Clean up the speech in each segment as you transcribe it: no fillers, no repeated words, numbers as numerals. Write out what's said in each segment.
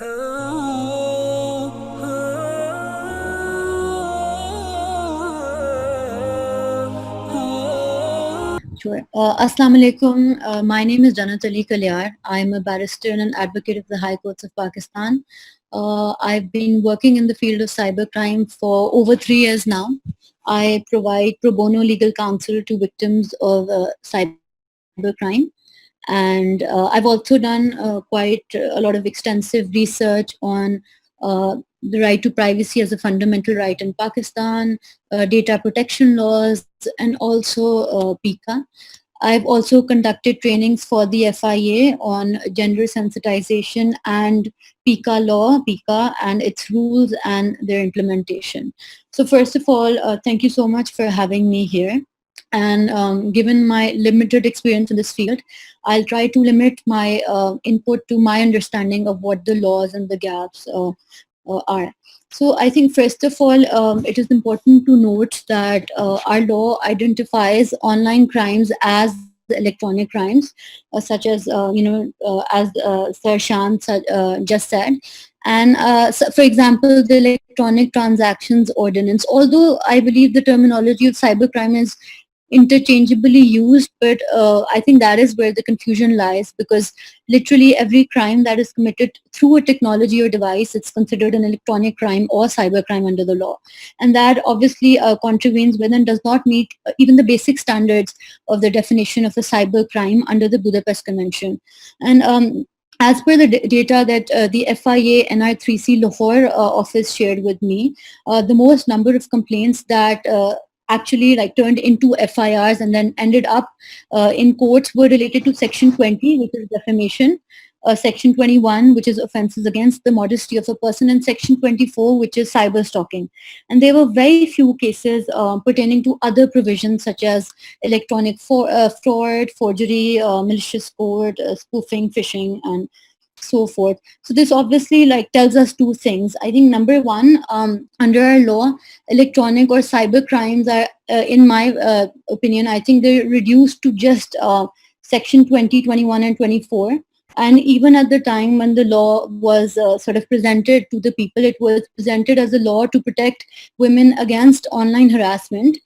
Sure. Assalamu alaikum. My name is Janat Ali Kalyar. I'm a barrister and an advocate of the High Courts of Pakistan. I've been working in the field of cybercrime for over 3 years now. I provide pro bono legal counsel to victims of cybercrime. And I've also done quite a lot of extensive research on the right to privacy as a fundamental right in Pakistan, data protection laws, and also PICA. I've also conducted trainings for the FIA on gender sensitization and PICA law, PICA, and its rules and their implementation. So first of all, thank you so much for having me here. And given my limited experience in this field, I'll try to limit my input to my understanding of what the laws and the gaps are. So I think first of all, it is important to note that our law identifies online crimes as electronic crimes, such as as Sir Shan just said. And so for example, the Electronic Transactions Ordinance, although I believe the terminology of cybercrime is interchangeably used, but I think that is where the confusion lies, because literally every crime that is committed through a technology or device, it's considered an electronic crime or cybercrime under the law. And that obviously contravenes with and does not meet even the basic standards of the definition of a cybercrime under the Budapest Convention. And as per the data that the FIA NR3C Lahore office shared with me, the most number of complaints that actually like turned into FIRs and then ended up in courts were related to Section 20, which is defamation, Section 21, which is offences against the modesty of a person, and Section 24, which is cyber stalking. And there were very few cases pertaining to other provisions such as electronic fraud, forgery, malicious code, spoofing, phishing, and so forth. So this obviously like tells us two things. I think number one, under our law, electronic or cyber crimes are, in my opinion, I think they're reduced to just Section 20, 21, and 24. And even at the time when the law was sort of presented to the people, it was presented as a law to protect women against online harassment,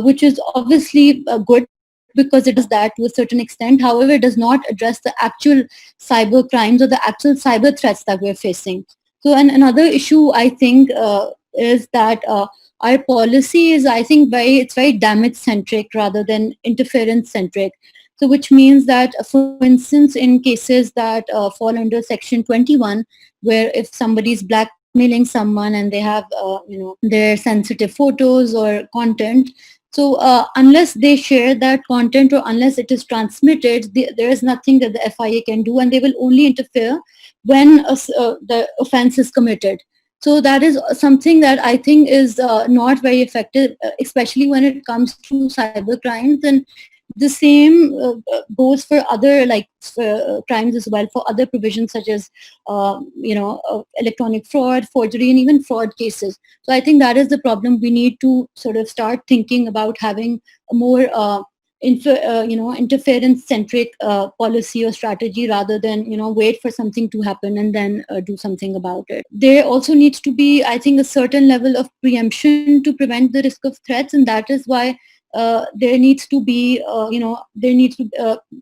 which is obviously good because it does that to a certain extent. However, it does not address the actual cyber crimes or the actual cyber threats that we're facing. So, and another issue I think is that our policy is, I think, it's very damage centric rather than interference centric. So, which means that, for instance, in cases that fall under Section 21, where if somebody is blackmailing someone and they have, their sensitive photos or content, so unless they share that content or unless it is transmitted, there is nothing that the FIA can do, and they will only interfere when the offense is committed. So that is something that I think is not very effective, especially when it comes to cyber crimes. And the same goes for other crimes as well, for other provisions such as electronic fraud, forgery, and even fraud cases. So I think that is the problem. We need to sort of start thinking about having a more interference centric policy or strategy, rather than wait for something to happen and then do something about it. There also needs to be, I think, a certain level of preemption to prevent the risk of threats, and that is why there needs to be,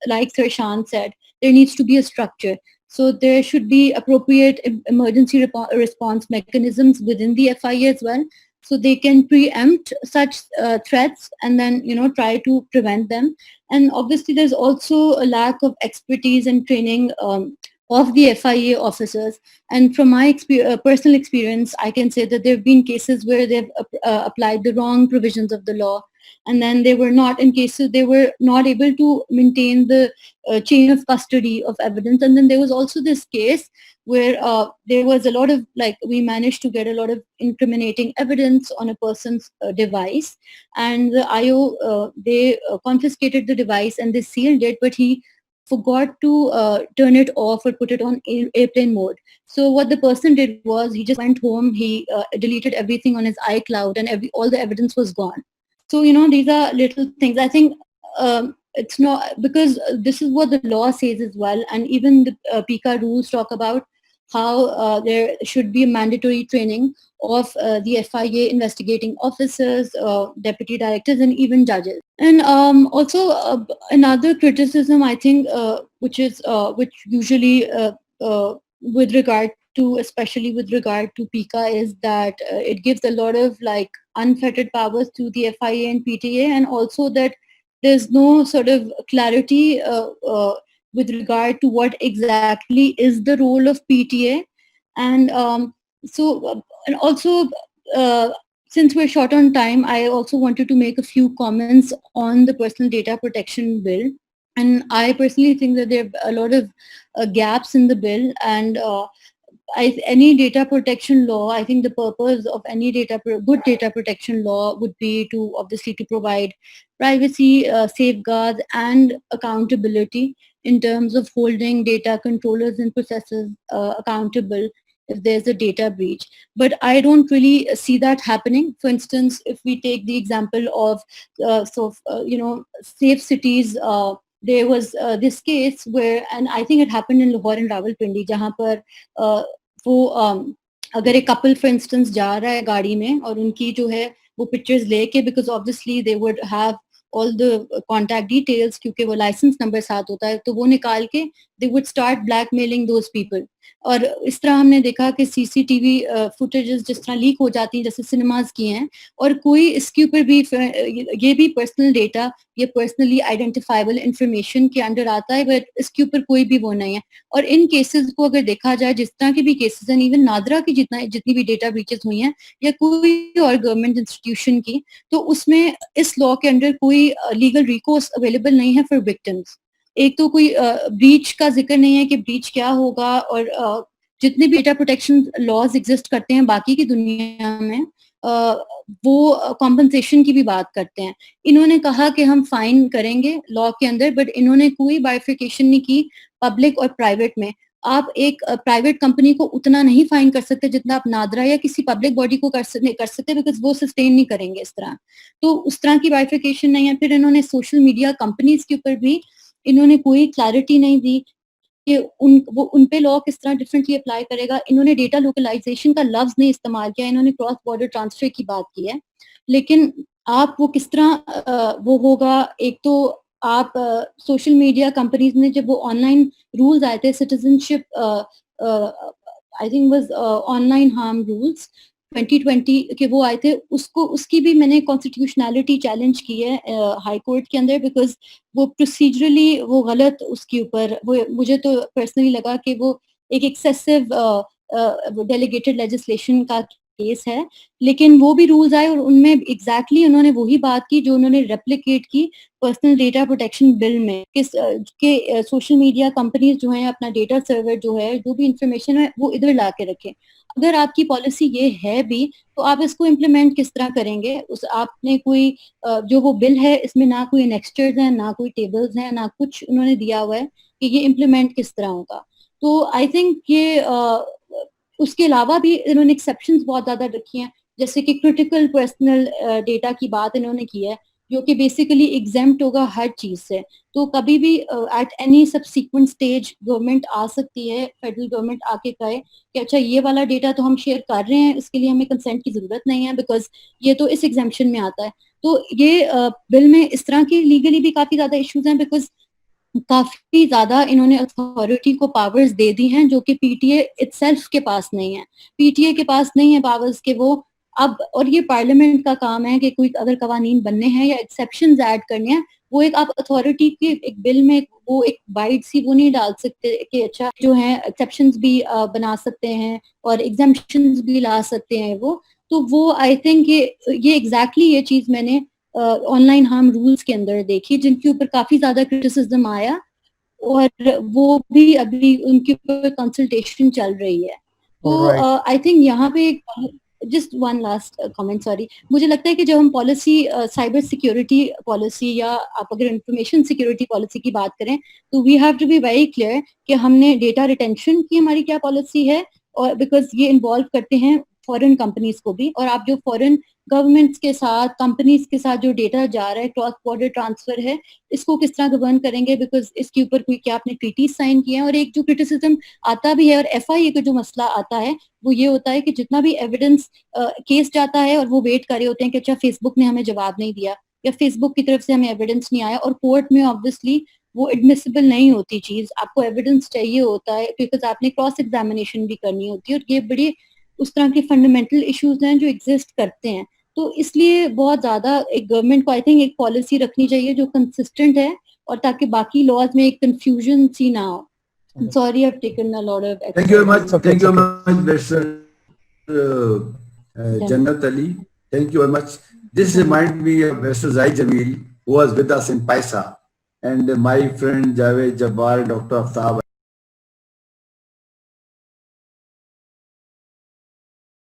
like Sir Shan said, there needs to be a structure. So there should be appropriate emergency response mechanisms within the FIA as well, so they can preempt such threats and then try to prevent them. And obviously, there's also a lack of expertise and training of the FIA officers. And from my personal experience, I can say that there have been cases where they've applied the wrong provisions of the law, and then they were not able to maintain the chain of custody of evidence. And then there was also this case where there was a lot of, we managed to get a lot of incriminating evidence on a person's device, and the IO, they confiscated the device and they sealed it, but he forgot to turn it off or put it on airplane mode. So what the person did was, he just went home, he deleted everything on his iCloud, and all the evidence was gone. So these are little things. I think it's not, because this is what the law says as well, and even the PICA rules talk about how there should be a mandatory training of the FIA investigating officers, deputy directors, and even judges. And also another criticism I think, which usually with regard to, especially with regard to PICA, is that it gives a lot of like unfettered powers to the FIA and PTA, and also that there's no sort of clarity with regard to what exactly is the role of PTA. And and also, uh, since we're short on time, I also wanted to make a few comments on the personal data protection bill. And I personally think that there are a lot of gaps in the bill. And any data protection law, I think the purpose of any good data protection law would be to obviously to provide privacy, safeguards, and accountability in terms of holding data controllers and processors accountable if there's a data breach. But I don't really see that happening. For instance, if we take the example of safe cities, there was this case where, and I think it happened in Lahore and Rawalpindi, जहाँ पर वो अगर एक couple for instance जा रहा है गाड़ी में और उनकी जो है वो पिक्चर्स लेके, because obviously they would have all the contact details, क्योंकि वो लाइसेंस नंबर साथ होता है, तो वो निकाल के they would start blackmailing those people. और इस तरह हमने देखा कि सीसीटीवी फुटेजेस जिस तरह लीक हो जाती हैं जैसे सिनेमाज की हैं, और कोई इसके ऊपर भी, ये भी पर्सनल डेटा, ये पर्सनली आइडेंटिफाइबल इंफॉर्मेशन के अंडर आता है, बट इसके ऊपर कोई भी वो नहीं है. और इन केसेस को अगर देखा जाए, जिस तरह के भी केसेस हैं, इवन नादरा की जितनी भी डेटा ब्रीचेस हुई हैं या कोई और गवर्नमेंट इंस्टीट्यूशन की, तो उसमें इस लॉ के अंडर कोई लीगल रिकोर्स अवेलेबल नहीं है फॉर विक्टिम्स. एक तो कोई ब्रीच का जिक्र नहीं है कि ब्रीच क्या होगा, और जितने भी डेटा प्रोटेक्शन लॉज एग्जिस्ट करते हैं बाकी की दुनिया में, वो कॉम्पनसेशन की भी बात करते हैं. इन्होंने कहा कि हम फाइन करेंगे लॉ के अंदर, बट इन्होंने कोई बाइफिकेशन नहीं की पब्लिक और प्राइवेट में. आप एक प्राइवेट कंपनी को उतना नहीं फाइन कर सकते जितना आप नादरा या किसी पब्लिक बॉडी को कर सकते, बिकॉज वो सस्टेन नहीं करेंगे इस तरह. तो उस तरह की बाइफिकेशन नहीं है. फिर इन्होंने सोशल मीडिया कंपनीज के ऊपर भी इन्होंने कोई क्लैरिटी नहीं दी कि उन पे लॉ किस तरह डिफरेंटली अप्लाई करेगा. इन्होंने डेटा लोकलाइजेशन का लफ्ज नहीं इस्तेमाल किया, इन्होंने क्रॉस बॉर्डर ट्रांसफर की बात की है. लेकिन आप वो किस तरह वो होगा, एक तो आप सोशल मीडिया कंपनीज ने जब वो ऑनलाइन रूल्स आए थे, citizenship I think was online harm rules 2020 के वो आए थे, उसकी भी मैंने कॉन्स्टिट्यूशनैलिटी चैलेंज की है हाई कोर्ट के अंदर, बिकॉज वो प्रोसीजरली वो गलत, उसके ऊपर वो मुझे तो पर्सनली लगा कि वो एक एक्सेसिव डेलीगेटेड लेजिस्लेशन का केस है. लेकिन वो भी रूल्स आए और उनमें एग्जैक्टली उन्होंने वही बात की जो उन्होंने रेप्लिकेट की पर्सनल डेटा प्रोटेक्शन बिल में, कि सोशल मीडिया कंपनीज जो हैं अपना डेटा सर्वर जो है, जो भी इंफॉर्मेशन है वो इधर ला के रखें. अगर आपकी पॉलिसी ये है भी, तो आप इसको इम्प्लीमेंट किस तरह करेंगे? आपने कोई जो वो बिल है इसमें ना कोई नेक्स्टर्स हैं, ना कोई टेबल्स हैं, ना कुछ उन्होंने दिया हुआ है कि ये इम्प्लीमेंट किस तरह होगा. तो आई थिंक ये उसके अलावा भी इन्होंने एक्सेप्शंस बहुत ज्यादा रखी हैं, जैसे कि क्रिटिकल पर्सनल डेटा की बात इन्होंने की है, जो कि बेसिकली एग्जेम्प्ट होगा हर चीज से. तो कभी भी at any subsequent stage government आ सकती है, फेडरल गवर्नमेंट आके कहे कि अच्छा ये वाला डेटा तो हम शेयर कर रहे हैं, इसके लिए हमें कंसेंट की जरूरत नहीं है, बिकॉज ये तो इस एग्जेम्पशन में आता है. तो ये बिल में इस तरह की लीगली भी काफी ज्यादा इश्यूज हैं, बिकॉज काफी ज्यादा इन्होंने अथॉरिटी को पावर्स दे दी हैं जो कि पीटीए इटसेल्फ के पास नहीं है. पीटीए के पास नहीं है पावर्स के वो अब, और ये पार्लियामेंट का काम है कि कोई अगर कवानीन बनने हैं या एक्सेप्शंस ऐड करने हैं, वो एक आप अथॉरिटी के एक बिल में वो एक बाइट सी वो नहीं डाल सकते कि अच्छा जो है एक्सेप्शंस भी बना सकते हैं और एग्जेम्पशंस भी ला सकते हैं वो. तो वो आई थिंक ये एग्जैक्टली ये चीज मैंने ऑनलाइन हार्म रूल्स के अंदर देखी, जिनके ऊपर काफी ज्यादा क्रिटिसिज्म आया, और वो भी अभी उनके ऊपर कंसल्टेशन चल रही है. तो आई थिंक यहाँ पे just one last comment, sorry, मुझे लगता है कि जब हम पॉलिसी साइबर सिक्योरिटी पॉलिसी या आप अगर इंफॉर्मेशन सिक्योरिटी पॉलिसी की बात करें, तो we have to be very clear कि हमने डेटा रिटेंशन की हमारी क्या पॉलिसी है, और बिकॉज ये इन्वॉल्व करते हैं فورن کمپنیز کو بھی, اور آپ جو فورن گورنمنٹس کے ساتھ کمپنیز کے ساتھ جو ڈیٹا جا رہا ہے, کراس بارڈر ٹرانسفر ہے, اس کو کس طرح گورن کریں گے, بیکاز اس کے اوپر کوئی کیا آپ نے ٹریٹیز سائن کیے ہیں. اور ایک جو کرٹیسزم آتا بھی ہے اور ایف آئی اے کا جو مسئلہ آتا ہے وہ یہ ہوتا ہے کہ جتنا بھی ایویڈنس کیس جاتا ہے اور وہ ویٹ کر رہے ہوتے ہیں کہ اچھا فیس بک نے ہمیں جواب نہیں دیا یا فیس بک کی طرف سے ہمیں ایویڈنس نہیں آیا, اور کورٹ میں آبویسلی وہ ایڈمیسیبل نہیں ہوتی چیز, آپ کو ایویڈنس چاہیے ہوتا ہے بیکاز آپ نے کراس ایگزامینیشن بھی کرنی ہوتی ہے, اور یہ بڑی اس طرح کے فنڈامنٹل ایشوز ہیں جو ایگزسٹ کرتے ہیں. تو اس لیے بہت زیادہ ایک گورنمنٹ کو آئی تھنک ایک پالیسی رکھنی چاہیے جو کنسسٹنٹ ہے, اور تاکہ باقی لاز میں ایک کنفیوژن سی نہ ہو. Sorry, I've taken a lot of Thank you very much. extra. Thank you very much, Mr. Jannat Ali. Thank you very much. This reminds me of Mr. Zahid Jamil, who was with us in Paisa, and my friend Javed Jabbar, Dr. Aftab.